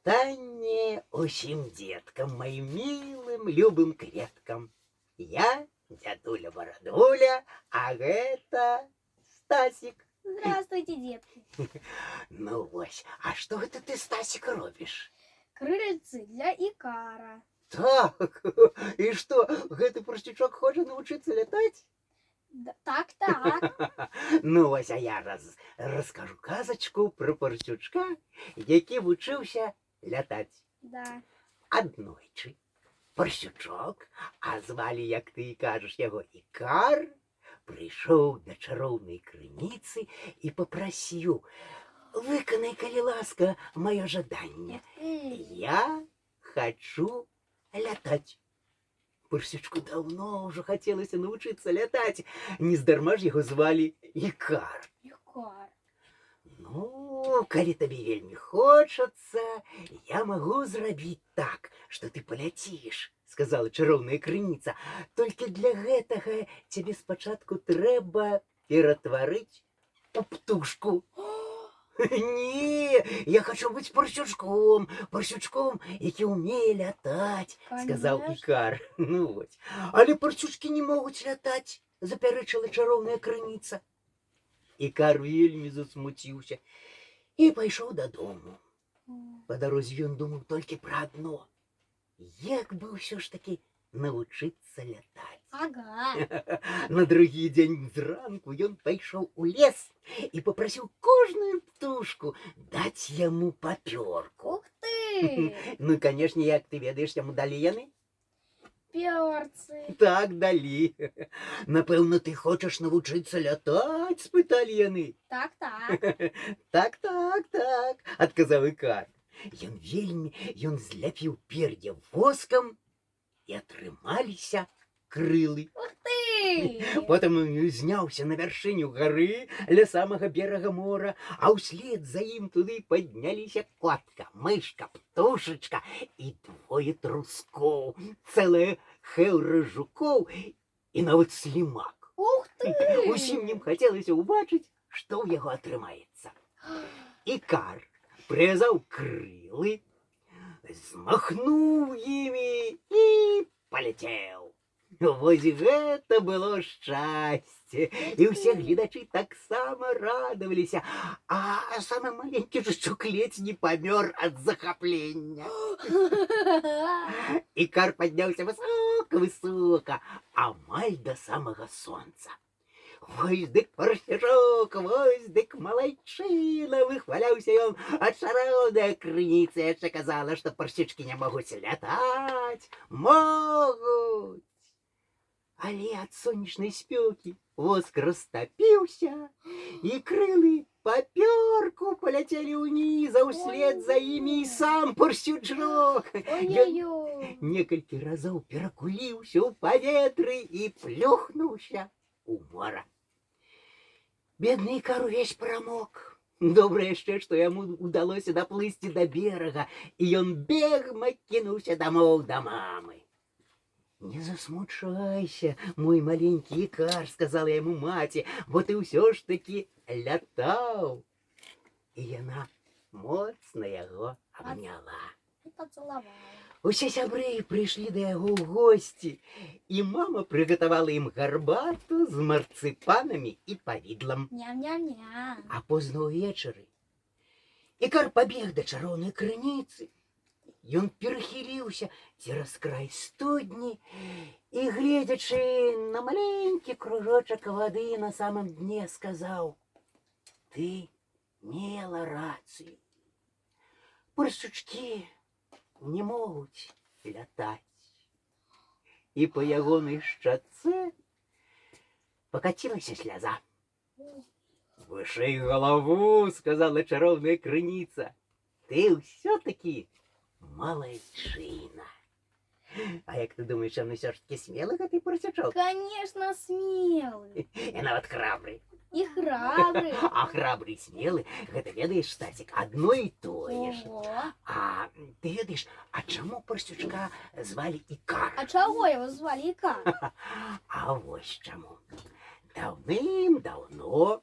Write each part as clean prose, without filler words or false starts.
Вітанне усім дзеткам, маім мілым, любым кветкам. Я дзядуля Барадуля, а гэта Стасік. Здравствуйте, детки. Ну вось, а што гэта ты, Стасік, робіш? Крыльцы для Икара. Так, і што, гэты прасцючок хоча навучыцца лятаць? Так. Ну вось, а я раскажу казачку пра парсючка, які вучыўся лятаць. Да. Аднойчы парсючок, а звалі, як ты і кажаш, яго Ікар, прыйшоў да чароўнай крыніцы і папрасіў: «Выканай, калі ласка, маё жаданне. Я хачу лятаць». Парсючку даўно ўжо хацелася навучыцца лятаць. Нездарма ж яго звалі Ікар. Икар. Ну, калі табе вельмі хочацца, я магу зрабіць так, што ты паляціш, сказала чароўная крыніца. Толькі для гэтага цябе спачатку трэба ператварыць у птушку. Не, я хочу быць парсючком, які ўмее лятаць, сказаў Ікар. Ну вось, але парсючкі не могуць лятаць, запярэчыла чароўная крыніца. Ікар вельмі засмуціўся і пайшоў дадому. Па дарозе ён думаў толькі пра адно: як бы ўсё ж такі навучыцца лятаць. Ага. На другі дзень зранку ён пайшоў у лес і папрасіў кожную птушку даць яму папёрку. Ух ты! Ну, канешне, як ты ведаеш, яму далі яны? Перцы. Так, далі. Напэўна, ты хочаш навучыцца лятаць, спыталі яны. Так. Так, адказаў Ікар. Ён зляпіў пер'е воскам, і атрымаліся крылы. Ух ты! Потым зняўся на вяршыню гары ля самага берага мора, а ўслед за ім туды падняліся котка, мышка, птушачка і двое трускоў, цэлая хэўра жукоў і нават слімак. Ух ты! Усім ім хацелася ўбачыць, што ў яго атрымаецца. Ікар прывязаў крылы, змахнуў імі і паляцеў. Вось гэта было шчасце, і ўсе гледачы таксама радаваліся, а самы маленькі жучок ледзь не памёр ад захаплення. Ікар падняўся высока, амаль да самага сонца. «Вось дык парсючок, вось дык малайчына!» — выхваляўся ён, а чароўная крыніца яшчэ казала, што парсючкі не могуць лятаць. Могуць! Але ад сонечнай спёкі воск растапіўся, і крылы папёрку паляцелі ўніз, а ўслед за імі і сам парсючок. Ой-ой-ой! Некалькі разоў перакуліўся ў паветры і плюхнуўся у мора. Бедны Ікар увесь прамок. Добра яшчэ, што яму ўдалося даплысці да берага, і ён бегма кінуўся дамоў да мамы. «Не засмучайся, мой маленькі Ікар», — сказала яму маці, «бо ты ўсё ж такі лятаў». І яна моцна яго абняла. И поцеловала. Усе сябры прыйшлі да яго ў госці, і мама прыгатавала ім гарбату з марцыпанамі і павідлам. Ням-ням-ням. А позна ўвечары Ікар пабег да чароўнай крыніцы. Ён перахіліўся цераз край студні і, гледзячы на маленькі кружочак вады на самым дне, сказаў: «Ты мела рацыю. Парсючкі не могуць лятаць». І па ягонай шчацэ пакацілася сляза. «Вышэй галаву», — сказала чароўная крыніца, «ты ўсё-такі малайчына». А як ты думаеш, ён усё ж такі смелы гэты парсючок? Конечно, смелый. І нават храбры. И храбрый. А храбры і смелы, гэта ведаеш, Стасік, адно і тое ж. Ого. А ты ведаеш, а чаму парсючка звалі Ікар? А чего его звали Икар? А вось чаму. Даўным-даўно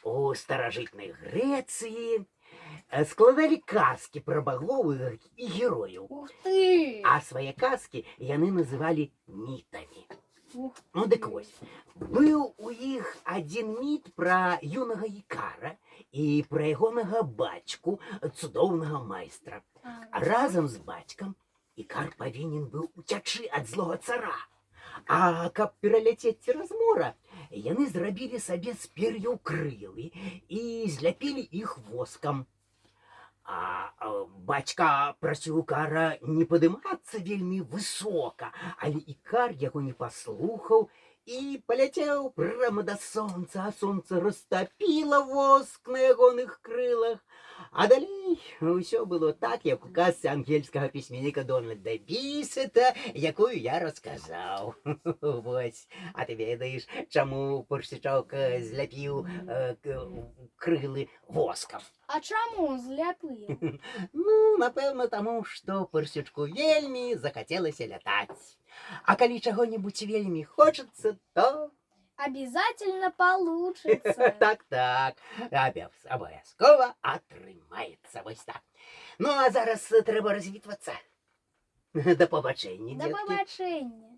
у старажытнай Грэцыі складалі казкі пра багоў і герояў. Ух ты! А свае казкі яны называлі мітамі. Ух Ну дык вось, быў у іх адзін міт пра юнага ікара і пра ягонага бацьку, цудоўнага майстра. Разам з бацькам ікар павінен быў уцячы ад злога цара. А каб пераляцець цераз мора, яны зрабілі сабе з пер'яў крылы і зляпілі іх воскам. Бацька прасіў ікара не падымацца вельмі высока, але ікар яго не паслухаў і паляцеў прямо да сонца, а сонца растапіла воск на ягоных крылах. А далей усё было так, як у казцы ангельскага пісьменніка Дональда Бісета, якую я расказаў. Вось, а ты ведаеш, чаму парсячок зляпіў крылы воскам? А чаму зляпыў? Ну, напэўна, таму, што парсячку вельмі захацелася лятаць. А калі чаго-небудзь вельмі хочацца, то... Обязательно получится. Так, абавязкова атрымаецца. Вось так. Ну, а зараз трэба развітвацца. Да пабачэння, До дзеткі. побачення.